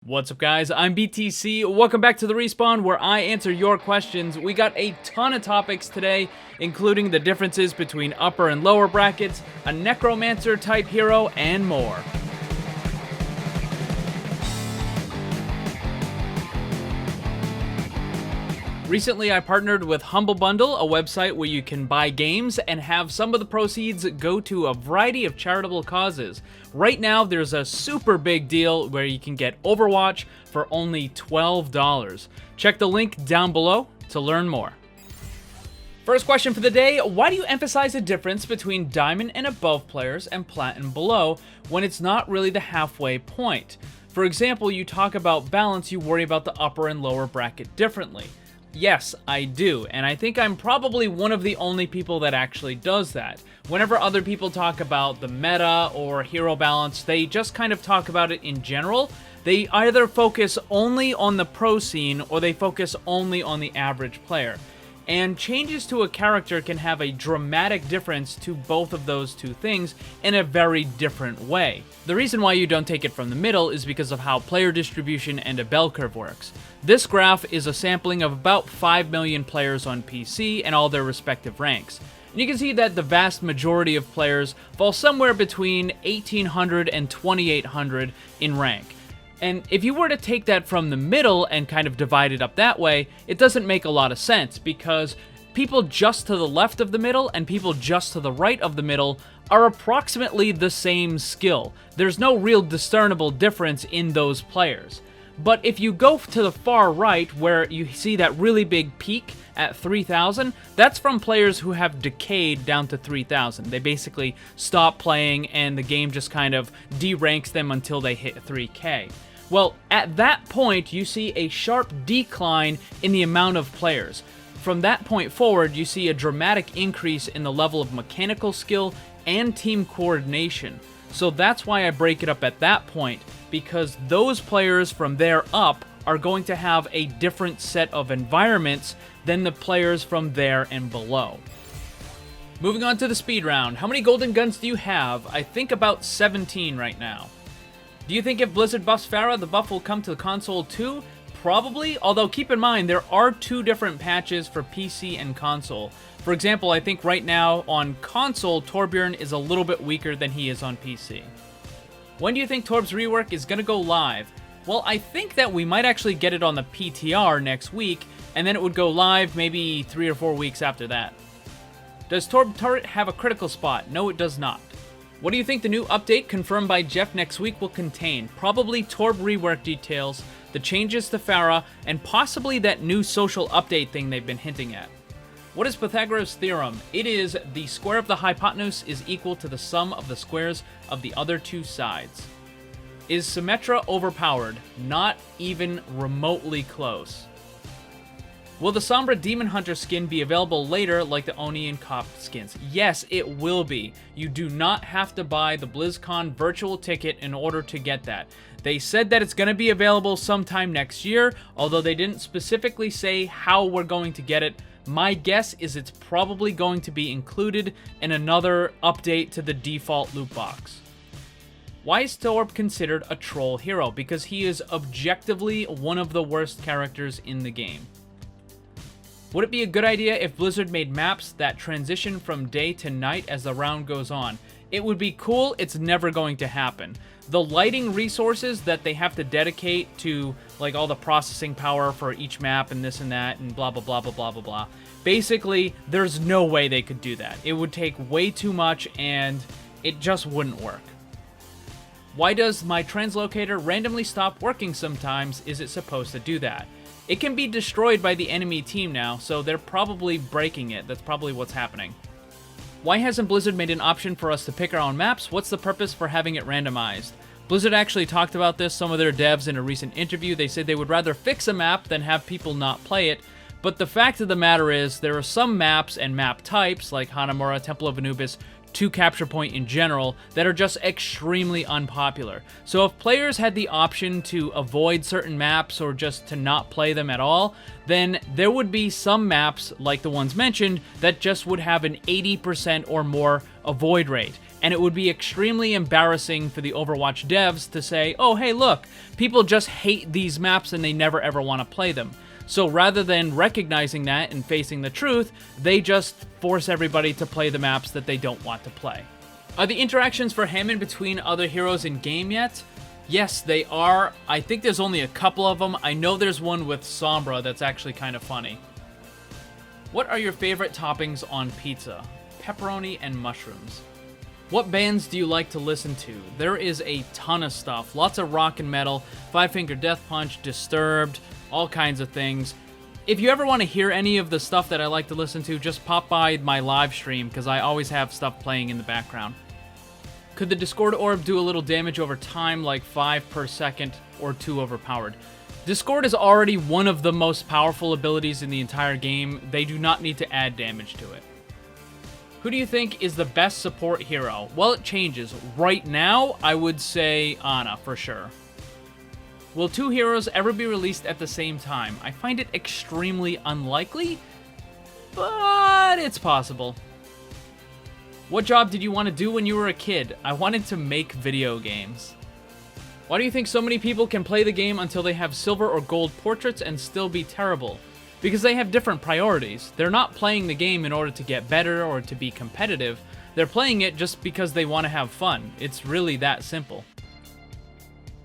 What's up guys, I'm BTC, welcome back to the Respawn where I answer your questions. We got a ton of topics today, including the differences between upper and lower brackets, a Necromancer type hero, and more. Recently, I partnered with Humble Bundle, a website where you can buy games and have some of the proceeds go to a variety of charitable causes. Right now, there's a super big deal where you can get Overwatch for only $12. Check the link down below to learn more. First question for the day, why do you emphasize the difference between diamond and above players and plat and below when it's not really the halfway point? For example, you talk about balance, you worry about the upper and lower bracket differently. Yes, I do, and I think I'm probably one of the only people that actually does that. Whenever other people talk about the meta or hero balance, they just kind of talk about it in general. They either focus only on the pro scene or they focus only on the average player. And changes to a character can have a dramatic difference to both of those two things in a very different way. The reason why you don't take it from the middle is because of how player distribution and a bell curve works. This graph is a sampling of about 5 million players on PC and all their respective ranks. And you can see that the vast majority of players fall somewhere between 1800 and 2800 in rank. And if you were to take that from the middle and kind of divide it up that way, it doesn't make a lot of sense because people just to the left of the middle and people just to the right of the middle are approximately the same skill. There's no real discernible difference in those players. But if you go to the far right where you see that really big peak at 3,000, that's from players who have decayed down to 3,000. They basically stop playing and the game just kind of deranks them until they hit 3K. Well, at that point, you see a sharp decline in the amount of players. From that point forward, you see a dramatic increase in the level of mechanical skill and team coordination. So that's why I break it up at that point, because those players from there up are going to have a different set of environments than the players from there and below. Moving on to the speed round. How many golden guns do you have? I think about 17 right now. Do you think if Blizzard buffs pharah, the buff will come to the console too? Probably, although keep in mind there are two different patches for PC and console. For example, I think right now on console, Torbjorn is a little bit weaker than he is on PC. When do you think Torb's rework is going to go live? Well, I think that we might actually get it on the PTR next week, and then it would go live maybe 3 or 4 weeks after that. Does Torb turret have a critical spot? No, it does not. What do you think the new update confirmed by Jeff next week will contain? Probably Torb rework details, the changes to pharah, and possibly that new social update thing they've been hinting at. What is Pythagoras' theorem? It is the square of the hypotenuse is equal to the sum of the squares of the other two sides. Is Symmetra overpowered? Not even remotely close. Will the Sombra Demon Hunter skin be available later like the Oni and Cop skins? Yes, it will be. You do not have to buy the BlizzCon virtual ticket in order to get that. They said that it's going to be available sometime next year, although they didn't specifically say how we're going to get it. My guess is it's probably going to be included in another update to the default loot box. Why is Torb considered a troll hero? Because he is objectively one of the worst characters in the game. Would it be a good idea if Blizzard made maps that transition from day to night as the round goes on? It would be cool, it's never going to happen. The lighting resources that they have to dedicate to like all the processing power for each map and this and that and blah blah blah blah blah blah blah. Basically, there's no way they could do that. It would take way too much and it just wouldn't work. Why does my translocator randomly stop working sometimes? Is it supposed to do that? It can be destroyed by the enemy team now, so they're probably breaking it. That's probably what's happening. Why hasn't Blizzard made an option for us to pick our own maps? What's the purpose for having it randomized? Blizzard actually talked about this, some of their devs, in a recent interview. They said they would rather fix a map than have people not play it. But the fact of the matter is, there are some maps and map types, like Hanamura, Temple of Anubis, to capture point in general that are just extremely unpopular. So if players had the option to avoid certain maps or just to not play them at all, then there would be some maps, like the ones mentioned, that just would have an 80% or more avoid rate. And it would be extremely embarrassing for the Overwatch devs to say, oh, hey, look, people just hate these maps and they never ever want to play them. So rather than recognizing that and facing the truth, they just force everybody to play the maps that they don't want to play. Are the interactions for Hammond between other heroes in game yet? Yes, they are. I think there's only a couple of them. I know there's one with Sombra that's actually kind of funny. What are your favorite toppings on pizza? Pepperoni and mushrooms. What bands do you like to listen to? There is a ton of stuff. Lots of rock and metal, Five Finger Death Punch, Disturbed, all kinds of things. If you ever want to hear any of the stuff that I like to listen to, just pop by my live stream, because I always have stuff playing in the background. Could the Discord orb do a little damage over time, like 5 per second, or too overpowered? Discord is already one of the most powerful abilities in the entire game. They do not need to add damage to it. Who do you think is the best support hero? Well, it changes. Right now, I would say Ana, for sure. Will 2 heroes ever be released at the same time? I find it extremely unlikely, but it's possible. What job did you want to do when you were a kid? I wanted to make video games. Why do you think so many people can play the game until they have silver or gold portraits and still be terrible? Because they have different priorities. They're not playing the game in order to get better or to be competitive. They're playing it just because they want to have fun. It's really that simple.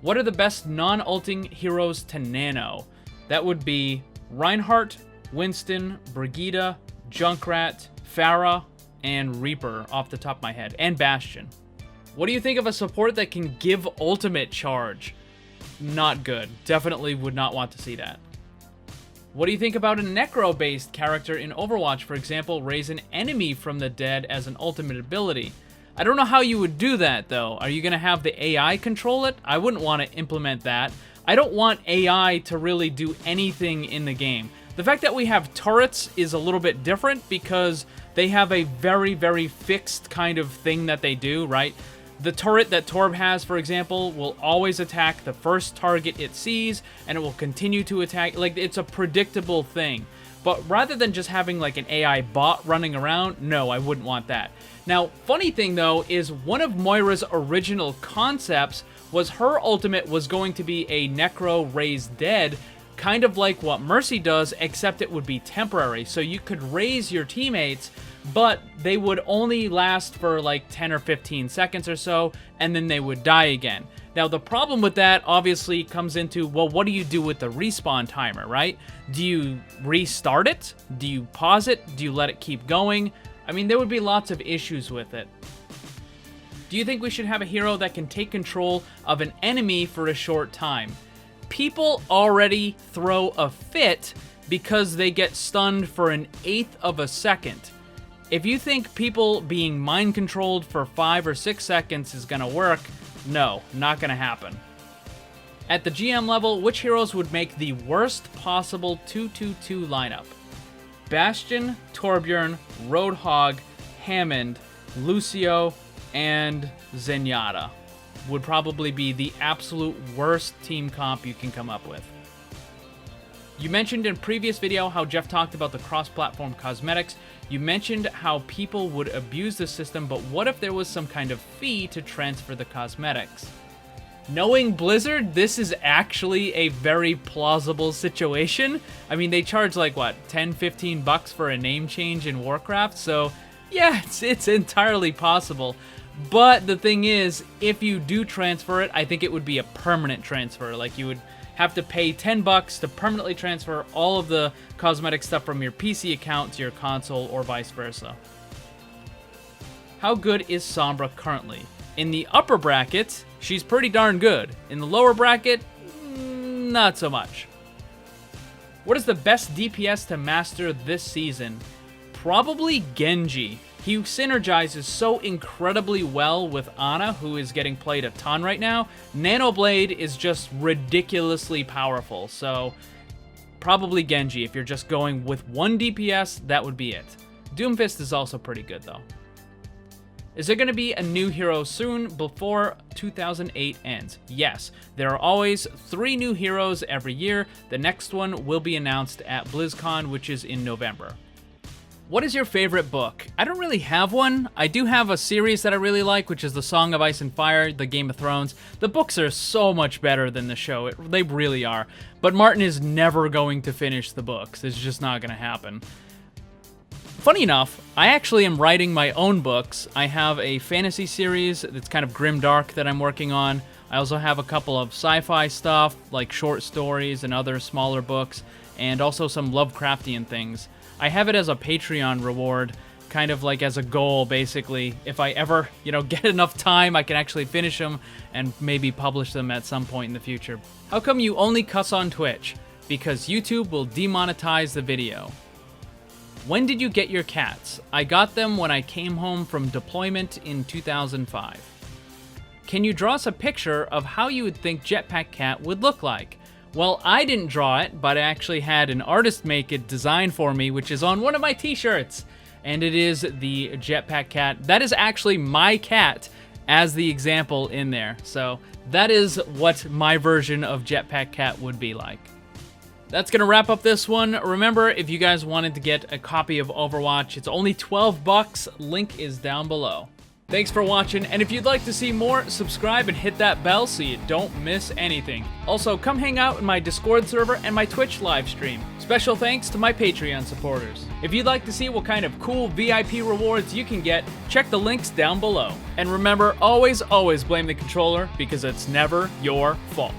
What are the best non-ulting heroes to nano? That would be Reinhardt, Winston, Brigitte, Junkrat, pharah, and Reaper off the top of my head, and Bastion. What do you think of a support that can give ultimate charge? Not good. Definitely would not want to see that. What do you think about a necro-based character in Overwatch, for example, raise an enemy from the dead as an ultimate ability? I don't know how you would do that, though. Are you going to have the AI control it? I wouldn't want to implement that. I don't want AI to really do anything in the game. The fact that we have turrets is a little bit different because they have a very, very fixed kind of thing that they do, right? The turret that Torb has, for example, will always attack the first target it sees, and it will continue to attack. Like, it's a predictable thing. But rather than just having like an AI bot running around, no, I wouldn't want that. Now, funny thing though, is one of Moira's original concepts was her ultimate was going to be a necro raised dead, kind of like what Mercy does, except it would be temporary. So you could raise your teammates, but they would only last for like 10 or 15 seconds or so, and then they would die again. Now, the problem with that obviously comes into, well, what do you do with the respawn timer, right? Do you restart it? Do you pause it? Do you let it keep going? I mean, there would be lots of issues with it. Do you think we should have a hero that can take control of an enemy for a short time? People already throw a fit because they get stunned for an 1/8 of a second. If you think people being mind controlled for 5 or 6 seconds is gonna work, no, not gonna happen. At the GM level, which heroes would make the worst possible 2-2-2 lineup? Bastion, Torbjorn, Roadhog, Hammond, Lucio, and Zenyatta would probably be the absolute worst team comp you can come up with. You mentioned in a previous video how Jeff talked about the cross-platform cosmetics. You mentioned how people would abuse the system, but what if there was some kind of fee to transfer the cosmetics? Knowing Blizzard, this is actually a very plausible situation. I mean, they charge like, what, 10, 15 bucks for a name change in Warcraft? So, yeah, it's entirely possible. But the thing is, if you do transfer it, I think it would be a permanent transfer. Like, you would have to pay 10 bucks to permanently transfer all of the cosmetic stuff from your PC account to your console, or vice versa. How good is Sombra currently? In the upper bracket, she's pretty darn good. In the lower bracket, not so much. What is the best DPS to master this season? Probably Genji. He synergizes so incredibly well with Ana, who is getting played a ton right now. Nanoblade is just ridiculously powerful, so probably Genji. If you're just going with one DPS, that would be it. Doomfist is also pretty good, though. Is there going to be a new hero soon before 2008 ends? Yes, there are always 3 new heroes every year. The next one will be announced at BlizzCon, which is in November. What is your favorite book? I don't really have one. I do have a series that I really like, which is The Song of Ice and Fire, the Game of Thrones. The books are so much better than the show. They really are. But Martin is never going to finish the books. It's just not going to happen. Funny enough, I actually am writing my own books. I have a fantasy series that's kind of grim-dark that I'm working on. I also have a couple of sci-fi stuff, like short stories and other smaller books, and also some Lovecraftian things. I have it as a Patreon reward, kind of like as a goal, basically. If I ever, get enough time, I can actually finish them and maybe publish them at some point in the future. How come you only cuss on Twitch? Because YouTube will demonetize the video. When did you get your cats? I got them when I came home from deployment in 2005. Can you draw us a picture of how you would think Jetpack Cat would look like? Well, I didn't draw it, but I actually had an artist make it design for me, which is on one of my t-shirts. And it is the Jetpack Cat. That is actually my cat as the example in there. So that is what my version of Jetpack Cat would be like. That's going to wrap up this one. Remember, if you guys wanted to get a copy of Overwatch, it's only $12. Link is down below. Thanks for watching, and if you'd like to see more, subscribe and hit that bell so you don't miss anything. Also, come hang out in my Discord server and my Twitch live stream. Special thanks to my Patreon supporters. If you'd like to see what kind of cool VIP rewards you can get, check the links down below. And remember, always blame the controller, because it's never your fault.